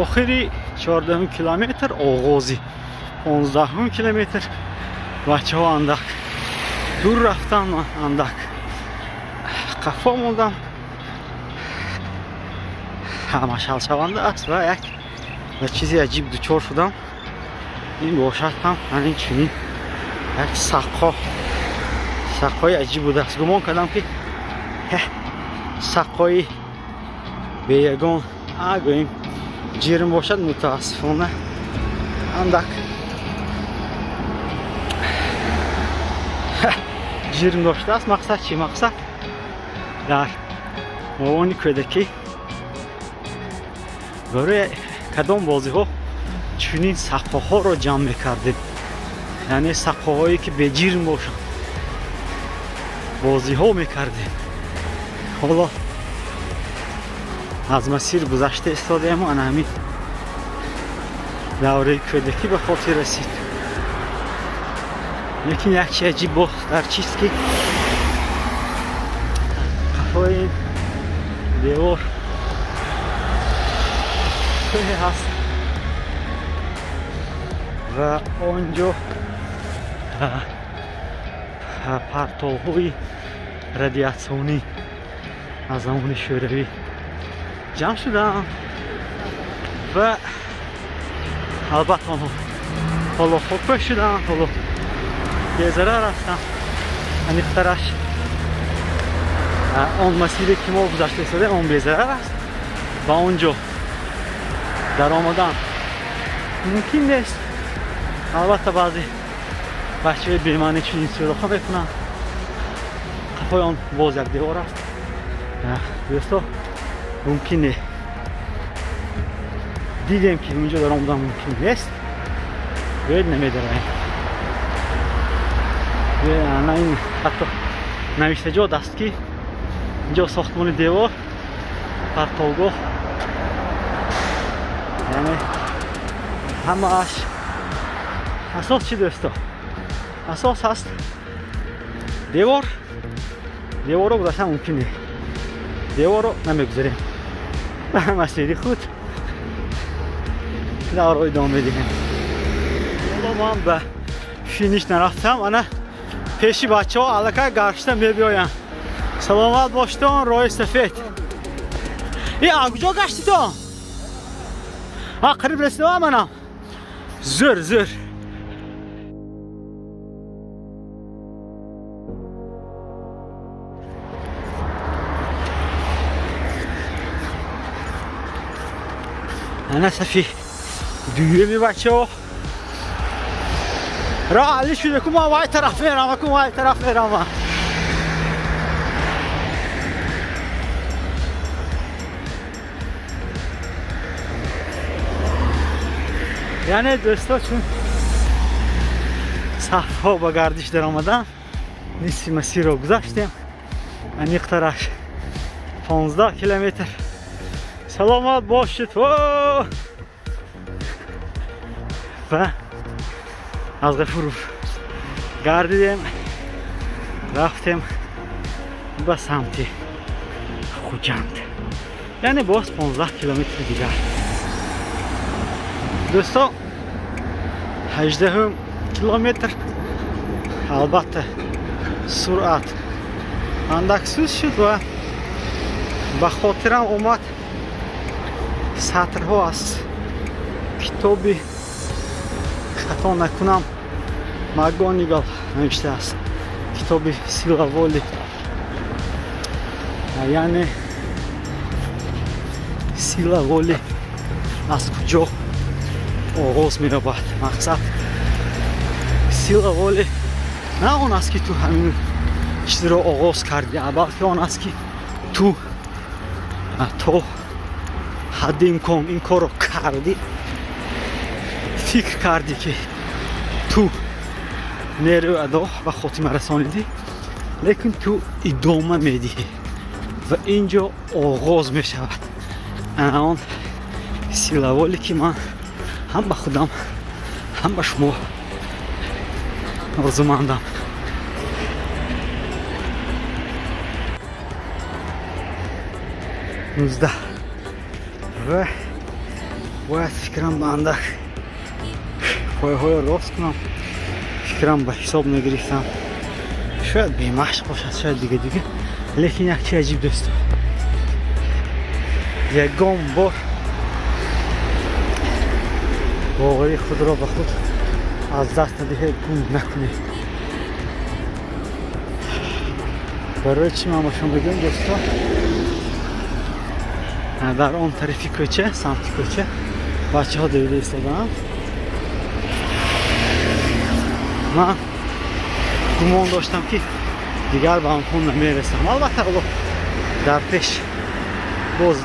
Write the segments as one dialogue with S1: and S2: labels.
S1: آخری 14 کیلومتر آغازی 15 کیلومتر بچه ها اندک دور رفتن و اندک قفا موندم همه شل شونده است و یک چیزی عجیب دوچار شدم این باشد هم همین چنین یک سقای عجیب بوده است گمان کردم که سقای به یگان اگویم جیرم باشد متاسفانه اندک جیرم داشته است مقصد چی؟ مقصد در موانی کودکی برای کدام بازی ها چنین سقه ها را جمع میکردیم یعنی سقه هایی که به جیرم باشند بازی ها میکردیم حالا از مسیر گذشته استادیم و همین دوره کودکی به خاطر رسید لیکن یک چیز عجیب با در چیست که قفای این دیوار هست و آنجا پرتوهای رادیاسیونی از زمان شوروی جمع شدن و البته آنها حالا خودکش شدن حالا یه ضرر هستن انیخترش آن مسیری که ما گذشته شده اون به ضرر است و اونجا در آمدن ممکن نیست البته بعضی بچه بیمانی چنین سوراخ میکنن قفای آن باز یک دیوار است دوستا ممکنه دیدیم که اونجا در آمدن ممکن نیست باید نمیداریم این حتی نوشته جا دست که اینجا ساختمان دیوار پرتوگاه یعنی همه اش اساس چی دوستا؟ اساس هست دیوار رو گذاشتن ممکنه دیوار رو نمیگذاریم به مسیری خود دور رو ادامه میدیم حالا ما هم به فینیش نرفتم انا پیشی بچه ها علکه گرشته میبیایم سلامت باشتون رای سفید ای کجا گشتی تو؟ قریب رسیدم منم زور انا صفی دویمی بچه ها را علی شده که ما وای طرف میرم یعنی دوستا چون صفها با گردش در آمدن نصف مسیر رو گذاشتیم انیق طرف 15 کیلومتر سلامت باشید و از غفور گردیدیم رفتیم به سمت خوجند یعنی باز 15 کیلومتر دیگر دوستا 18 کیلومتر البته سرعت اندک سوز شد و به خاطرم اومد سطرها از کتابی خطا نکنم مگانیگل نوشته است کتابی سیلاوالی یعنی سیلاوالی از کجا آغاز می رود مقصد سیلاوالی نه اون است که تو همین چیز رو آغاز کردی بلکه اون است که تو حد امکان این کار رو کردی فکر کردی که تو نیرو ادا و خاتمه رسانیدی لیکن تو ادامه میدی و اینجا آغاز می شود اون سیلاوالی که من هم به خودم هم به شما آرزومندم 19 و باید فکرم به اندک پایهای راست کنم. فکرم به حساب نگریفتم. شاید بیمشق باشد، شاید دیگه لیکن یک چی عجیب دوست، یکم بار باوری خود را به خود از دست ندهید، گم نکنید. برای چی من با شما بگم دوستا، در آن طرفی کوچه، سمت کوچه بچه ها دویده ایستادن. من گمان داشتم که دیگر به آنکون نمیرسم. البته در پیش باز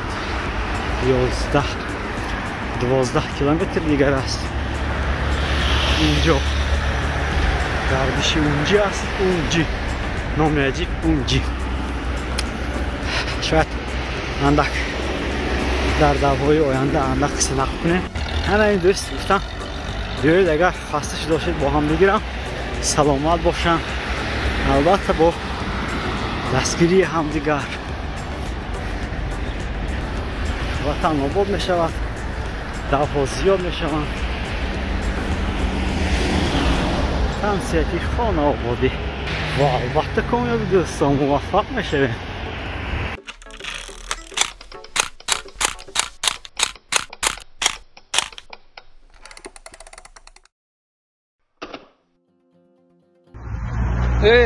S1: 12 کیلومتر دیگر است. اینجا گردشی اونجی است، اونجی نام عجیب اونجی. شاید اندک در دفعه آینده اندک سنق کنه. همه این دوست گفتم بیایید اگر خسته شده باشید با هم بگیرم، سلامت باشن، البته با دستگیری همدیگر وطن آباد می شود، دفعه زیاد می شود. تنسیتی خانه آبادی و البته کامیابی دوستان موفق می شویم.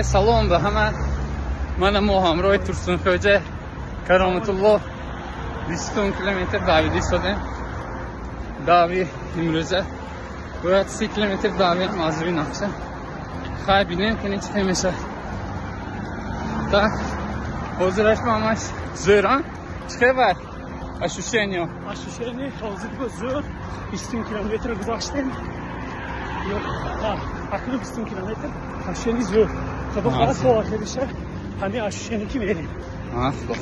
S2: سلام به همه. من ما همراه ترسونخوجه کرامت الله 20 کیلومتر دویده شدیم. دوی امروزه باید 30 کیلومتر دویم از روی نقشه. خیلی بینیم که چه میشه. تا حضورش با همش زوران چه بر اشوشینی حاضر با زور 20 کیلومتر گذاشتیم. تقریبا 20 کیلومتر اشوشینی زور. خب خلاص با آخرشه همین اشوشینی که میریم. خوب.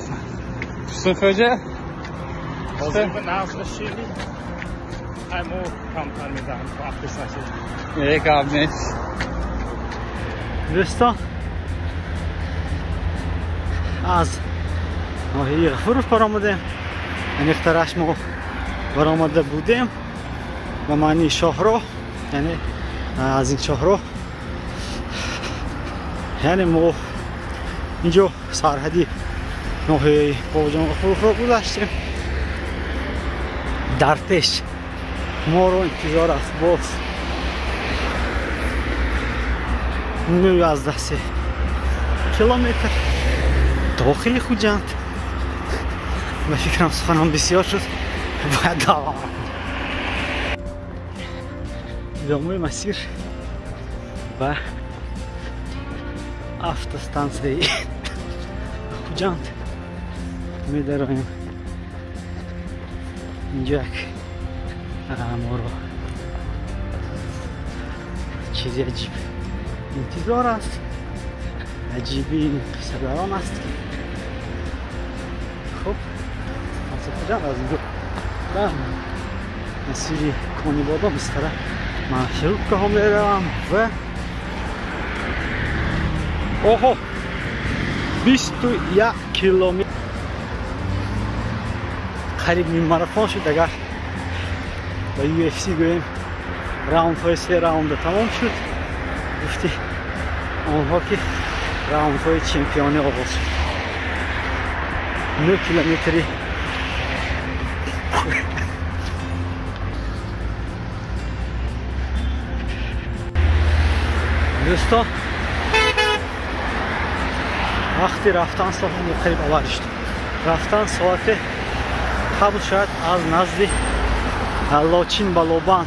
S2: ترسونخوجه حاضر به نقش اشوشینی همو کمتر میزنم با اختصاصی یک آبنش
S1: دوستان. از ناحیه غفور برآمدیم، یعنی اخترش ما برآمده بودیم و معنی شاهراه، یعنی از این شاهراه یعنی ما اینجا سرحدی ناحیه باجان غفور را گذاشتیم. در پیش ما رو انتظار است باز 11 کیلومتر داخل خوجند. به فکرم سخنم بسیار شد، باید دوام ادامه مسیر و автостанции خوجند می‌داریم. اینجا یک ما رو چیزی عجیب انتظار است. عجیبی این پسران است. خب از خوجند از اینجا به مسیری کانی بادا بستره من شروع که هم میروم و اوه 21 کیلومتر قریب نیم ماراتون شد. اگر با UFC گویم راوند های 3 راوند تمام شد، گفتی آنها که راوند های چمپیونی آغاز شد. 9 کیلومتری دوستان وقتی رفتن ساعت قریب آور شد. رفتن ساعت قبل شاید از نزد لاچین با لوبان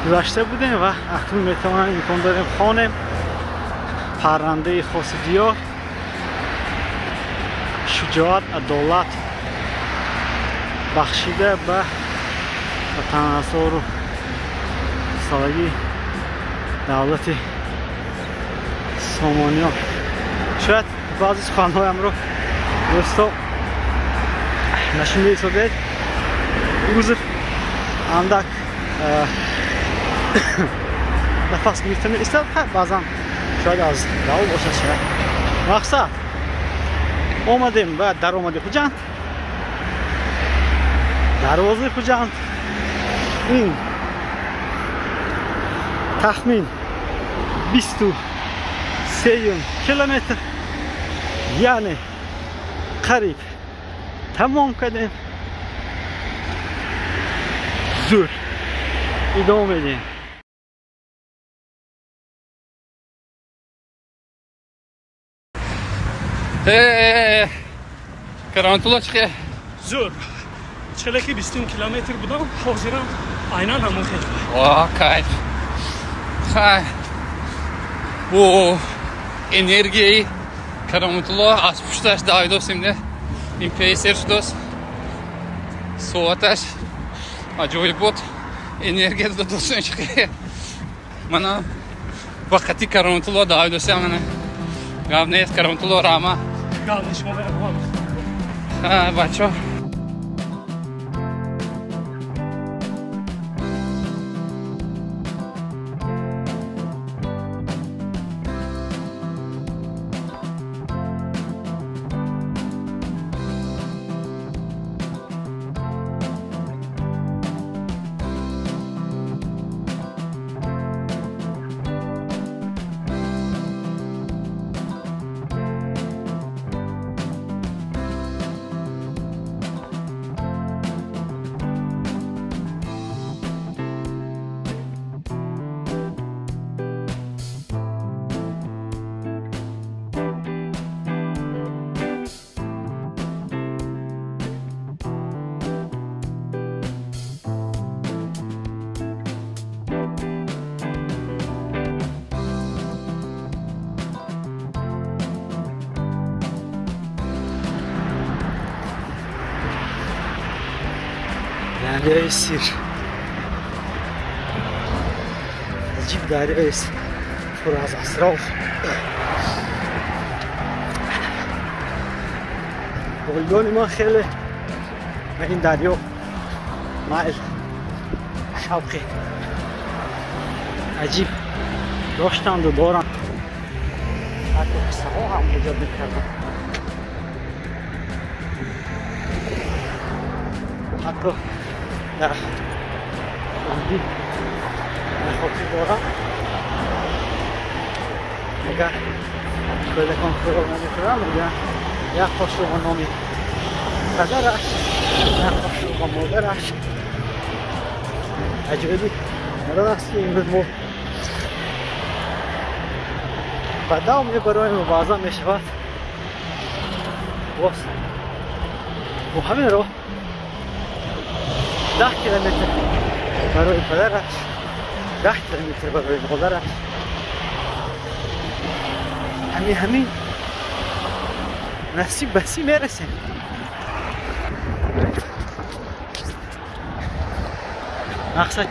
S1: گذشته بودیم و اکنون میتوانیم امکان داریم خوانیم پرنده خاص دیار شجاعت عدالت بخشیده به تناسر و سالگی دولت سامانیا. شاید بعضی سخنهایم رو دوستا نشون می‌دهید. روز اندک نفس گرفتن ایستاد، بعضا شاید از داو باشه. شاید مقصد آمدیم و در آمده خوجند، دروازه خوجند این تخمین 23 کیلومتر یعنی قریب تمام کردیم. زور ادامه میدیم.
S2: کرامتالله چیه؟
S3: زور. چله که 20 کیلومتر بودم حاضرم عیناً همون خیلی.
S2: واه کیف. خیلی. Bu energiyi Karamatullah açmışlar Davidos şimdi impeser tutos soğataş acayip bot enerji de dostun çıkıyor bana vakti Karamatullah Davidos yani gavne Karamatullah Rama
S3: Gavnişma veremem.
S2: ha bacho
S1: دریای سیر عجیب دریای است پر از اسرار. والدان ما خیلی به این دریا مایل شوقی عجیب داشتند و دارند. حتی قصه ها هم ایجاد میکردن. حتی در اندی نخاطی دارم اگر کلکان خورا نمیکنم میگن یک قاشق با نامی پدرش یک قاشق با مادرش. عجیبی مرد است که امروز ما بدام برای مبارزه میشود باز و همین رو 10 کیلومتر برای پدرش 10 کیلومتر برای مادرش همین نصیب بسی میرسیم. مقصد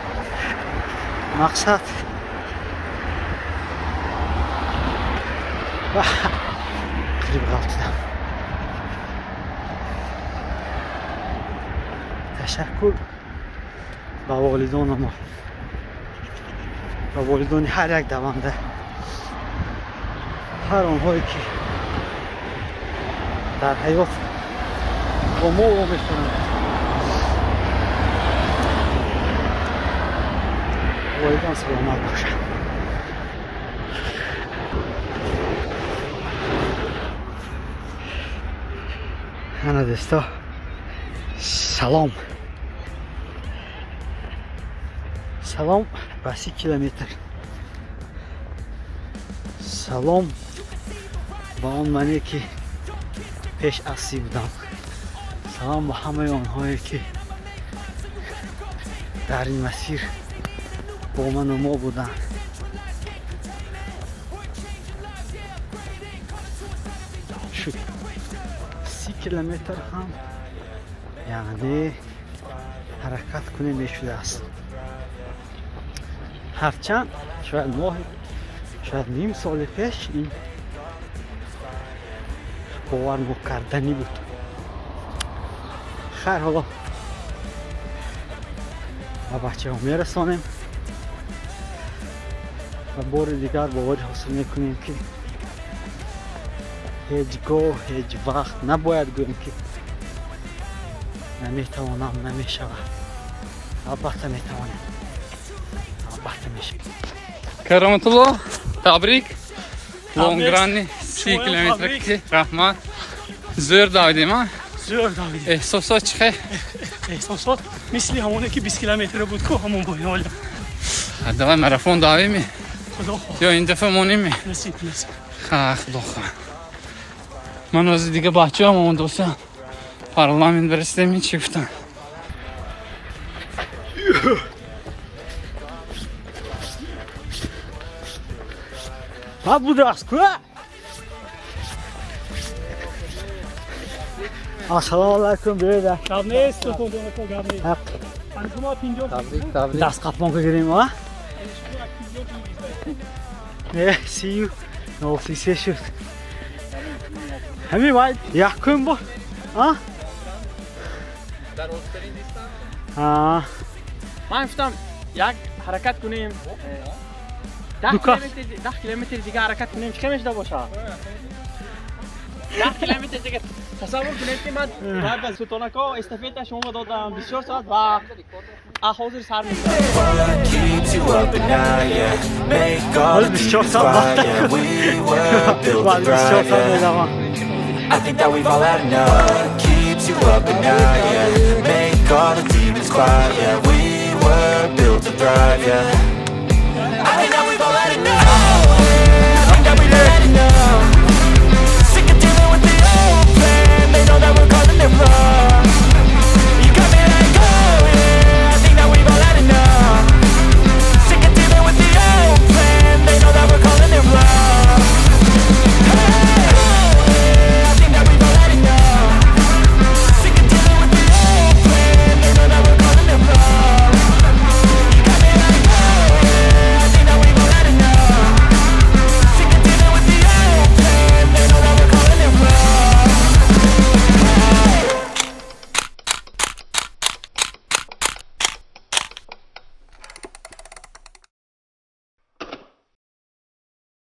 S1: قریب غلطیدم. تشکر به والدان ما و والدان هر یک دونده هر آنهایی که در حیات با ما میکنند. والدان سلامت باشند. انا دوستا سلام به 30 کیلومتر. سلام به آن منی که پیش از 30 بودم. سلام به همه آنهایی که در این مسیر با من و ما بودن. شو 30 کیلومتر هم یعنی حرکت کنه میشده است. هرچند شاید ماه شاید نیم سال پیش این باور نکردنی بود. خیر حالا و بچه ها میرسانیم و بار دیگر باوری حاصل میکنیم که هیچگاه هیچ وقت نباید گویم که نمیتوانم نمیشود. البته میتوانیم. البته میشه.
S2: Karamatullo, tabrik. Longrani 30 kilometre ki rahmat. Zor davdیم ها.
S3: زور داوید.
S2: احساسات چخه؟
S3: احساسات مثل همونه که 20 کیلومتر بود که همون باید.
S2: حداقل ماراتون داویمی.
S3: خدا خواهد.
S2: یا این دفعه مونیمی.
S3: نصیب.
S2: خدا خواهد. من از دیگه بچه هم اون دوستان پارلمان برسته می چی گفتن.
S1: ها بوده است که السلام علیکم بیایید.
S3: گاب نیست تو دونه کو گاب نیست. شما 50
S1: دست قپمان که گیریم ها. نه see you. No see شد. همین باید یک کن با. ها؟
S2: در اوسترین دیستان؟
S4: من گفتم یک حرکت کنیم 10 کیلومتر دیگه حرکت کنیم چه کمش باشه 10 کیلومتر دیگه تصور کنید که من باید از ستونکا استافیت شما دادم 24 ساعت و حاضر سر می‌کنم
S1: حالا 24 ساعت بعد 24 ساعت میدوام.
S5: I think that we've all had enough. Keeps you up at night, yeah. Make all the demons quiet, yeah. We were built to thrive, yeah.